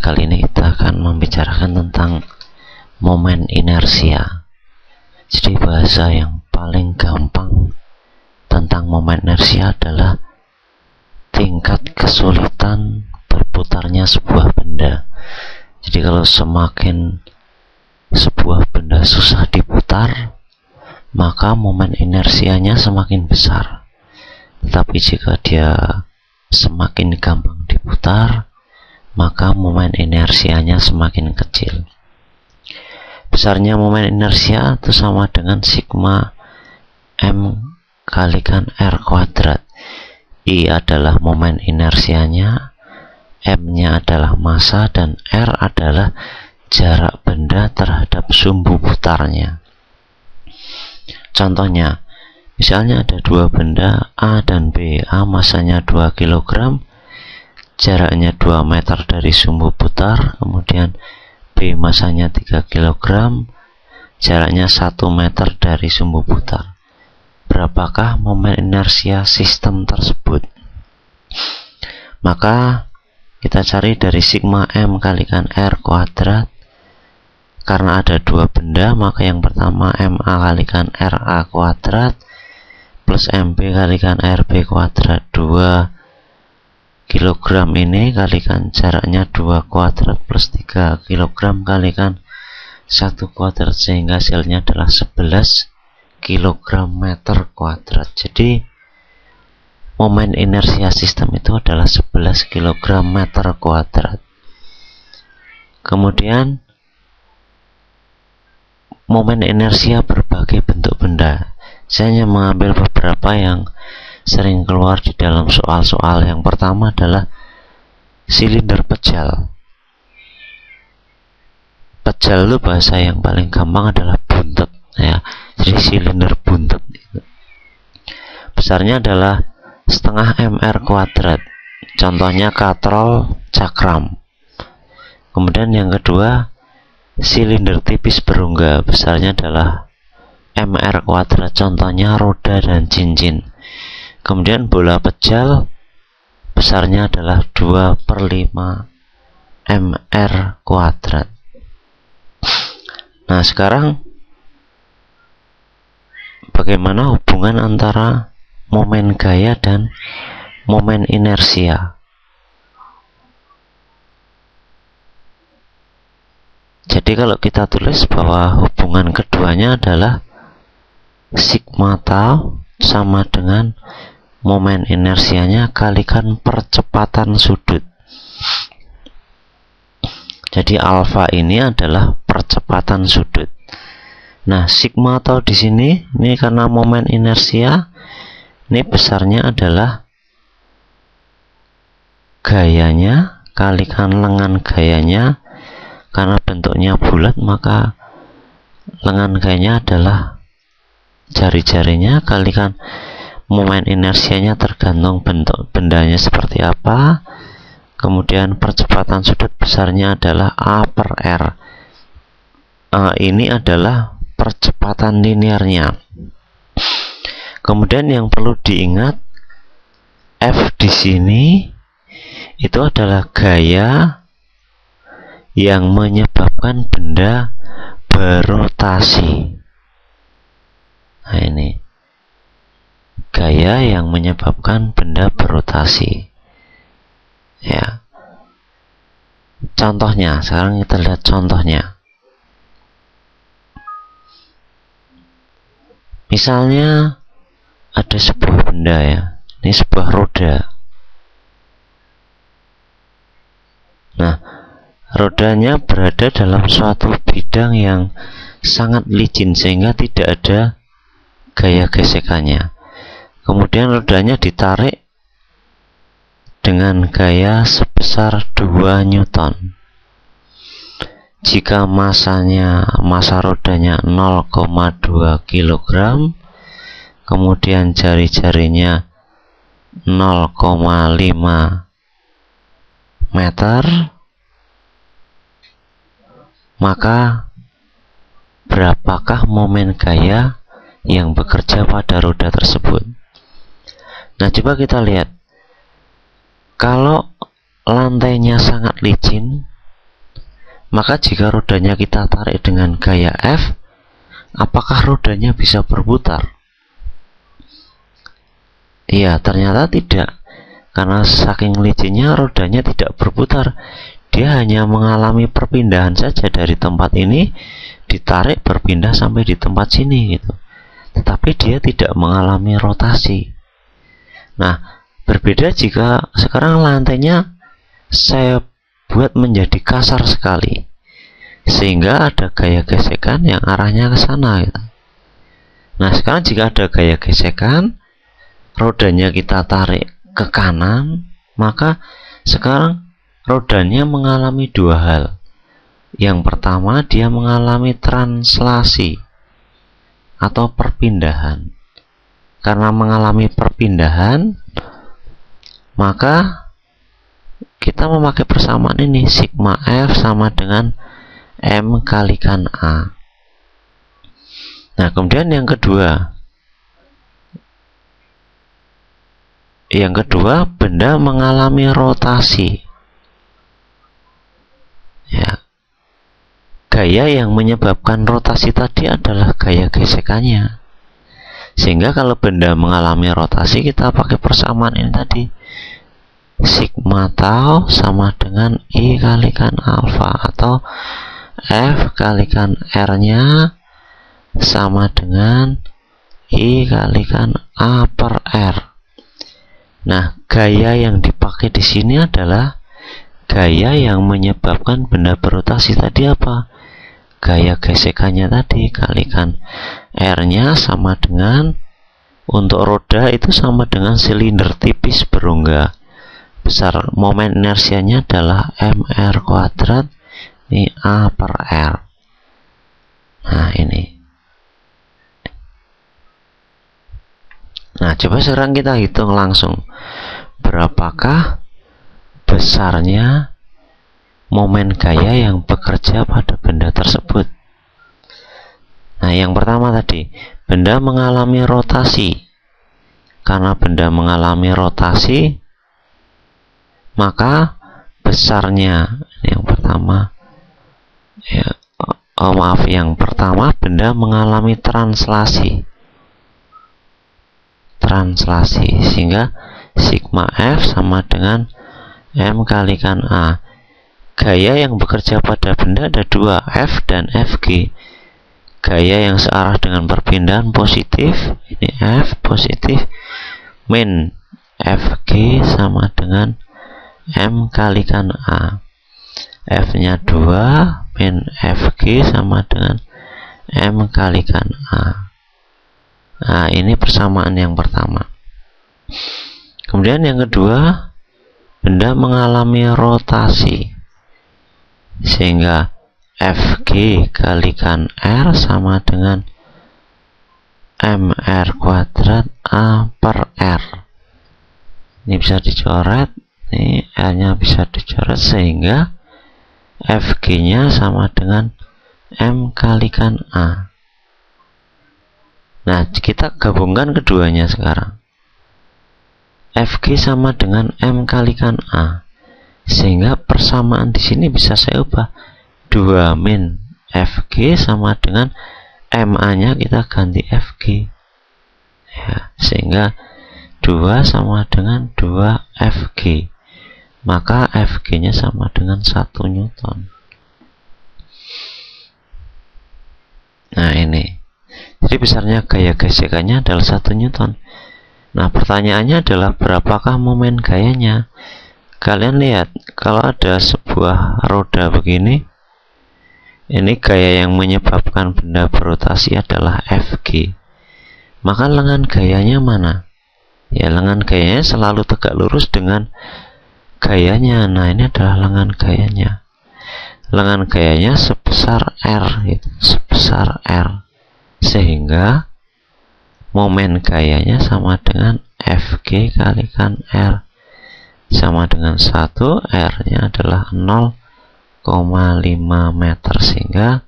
kali ini kita akan membicarakan tentang momen inersia. Jadi bahasa yang paling gampang tentang momen inersia adalah tingkat kesulitan berputarnya sebuah benda. Jadi kalau semakin sebuah benda susah diputar, maka momen inersianya semakin besar. Tetapi jika dia semakin gampang diputar, maka momen inersianya semakin kecil. Besarnya momen inersia itu sama dengan sigma m kalikan r kuadrat. I adalah momen inersianya, m-nya adalah massa, dan r adalah jarak benda terhadap sumbu putarnya. Contohnya, misalnya ada dua benda A dan B. A masanya 2 kg, jaraknya 2 meter dari sumbu putar. Kemudian B masanya 3 kg, jaraknya 1 meter dari sumbu putar. Berapakah momen inersia sistem tersebut? Maka kita cari dari sigma m kalikan r kuadrat. Karena ada dua benda, maka yang pertama ma kalikan ra kuadrat plus mb kalikan rb kuadrat. 2 kilogram ini kalikan jaraknya 2 kuadrat plus 3 kilogram kalikan 1 kuadrat, sehingga hasilnya adalah 11 kilogram meter kuadrat. Jadi momen inersia sistem itu adalah 11 kilogram meter kuadrat. Kemudian momen inersia berbagai bentuk benda. Saya hanya mengambil beberapa yang sering keluar di dalam soal-soal. Yang pertama adalah silinder pejal. Pejal itu bahasa yang paling gampang adalah buntut, ya. Jadi silinder buntut itu besarnya adalah setengah mr kuadrat. Contohnya katrol cakram. Kemudian yang kedua, silinder tipis berongga, besarnya adalah mr kuadrat. Contohnya roda dan cincin. Kemudian bola pejal, besarnya adalah 2/5 mr kuadrat. Nah, sekarang bagaimana hubungan antara momen gaya dan momen inersia? Jadi kalau kita tulis bahwa hubungan keduanya adalah sigma tau sama dengan momen inersianya kalikan percepatan sudut. Jadi alfa ini adalah percepatan sudut. Nah, sigma tau di sini ini karena momen inersia, ini besarnya adalah gayanya kalikan lengan gayanya. Karena bentuknya bulat, maka lengan gayanya adalah jari-jarinya kalikan momen inersianya tergantung bentuk bendanya seperti apa. Kemudian percepatan sudut besarnya adalah A per R. A ini adalah percepatan linearnya. Kemudian yang perlu diingat, F di sini itu adalah gaya yang menyebabkan benda berotasi. Nah, ini gaya yang menyebabkan benda berotasi, ya. Contohnya, sekarang kita lihat contohnya. Misalnya ada sebuah benda, ya, ini sebuah roda. Nah, rodanya berada dalam suatu bidang yang sangat licin sehingga tidak ada gaya gesekannya. Kemudian rodanya ditarik dengan gaya sebesar 2 Newton. Jika massa rodanya 0,2 kg, kemudian jari-jarinya 0,5 meter, maka berapakah momen gaya yang bekerja pada roda tersebut? Nah, coba kita lihat. Kalau lantainya sangat licin, Maka jika rodanya kita tarik dengan gaya F, apakah rodanya bisa berputar? Iya, ternyata tidak. Karena saking licinnya rodanya tidak berputar. Dia hanya mengalami perpindahan saja dari tempat ini, ditarik berpindah sampai di tempat sini gitu. Tetapi dia tidak mengalami rotasi. Nah, berbeda jika sekarang lantainya saya buat menjadi kasar sekali, sehingga ada gaya gesekan yang arahnya ke sana gitu. Nah, sekarang jika ada gaya gesekan, rodanya kita tarik ke kanan, maka sekarang rodanya mengalami dua hal. Yang pertama, dia mengalami translasi atau perpindahan. Karena mengalami perpindahan, maka kita memakai persamaan ini, sigma F sama dengan M kalikan A. Nah, kemudian yang kedua, benda mengalami rotasi. Ya. Gaya yang menyebabkan rotasi tadi adalah gaya gesekannya. Sehingga kalau benda mengalami rotasi, kita pakai persamaan ini tadi. Sigma tau sama dengan I kalikan alfa, atau F kalikan R-nya sama dengan I kalikan A per R. Nah, gaya yang dipakai di sini adalah gaya yang menyebabkan benda berotasi tadi apa? Gaya gesekannya tadi, kalikan R-nya sama dengan, untuk roda itu sama dengan silinder tipis berongga. Besar momen inersianya adalah mr kuadrat ini A per R. Nah, ini. Nah, coba sekarang kita hitung langsung berapakah besarnya momen gaya yang bekerja pada benda tersebut. Nah, yang pertama tadi, benda mengalami rotasi. Karena benda mengalami rotasi, maka besarnya, yang pertama ya, yang pertama benda mengalami translasi, sehingga sigma F sama dengan M kalikan A. Gaya yang bekerja pada benda ada dua, F dan Fg. Gaya yang searah dengan perpindahan positif, ini F positif, min Fg sama dengan M kalikan A. F nya 2, min Fg sama dengan M kalikan A. Nah, ini persamaan yang pertama. Kemudian yang kedua, benda mengalami rotasi, sehingga Fg kalikan R sama dengan mr kuadrat A per R. Ini bisa dicoret, ini R nya bisa dicoret, sehingga Fg nya sama dengan M kalikan A. Nah, kita gabungkan keduanya sekarang. Fg sama dengan M kalikan A, sehingga persamaan di sini bisa saya ubah, 2 min Fg sama dengan MA nya kita ganti Fg ya, sehingga 2 sama dengan 2 Fg, maka Fg nya sama dengan 1 Newton. Nah, ini jadi besarnya gaya gesekannya adalah 1 Newton. Nah, pertanyaannya adalah berapakah momen gayanya. Kalian lihat, kalau ada sebuah roda begini, ini gaya yang menyebabkan benda berotasi adalah Fg. Maka lengan gayanya mana? Ya, lengan gayanya selalu tegak lurus dengan gayanya. Nah, ini adalah lengan gayanya. Lengan gayanya sebesar R, gitu. Sebesar R. Sehingga momen gayanya sama dengan Fg kalikan R. Sama dengan 1, R nya adalah 0,5 meter, sehingga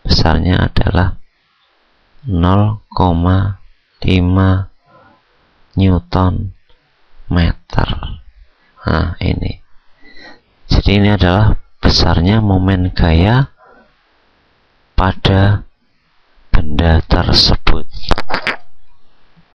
besarnya adalah 0,5 Newton meter. Nah, ini. Jadi ini adalah besarnya momen gaya pada benda tersebut.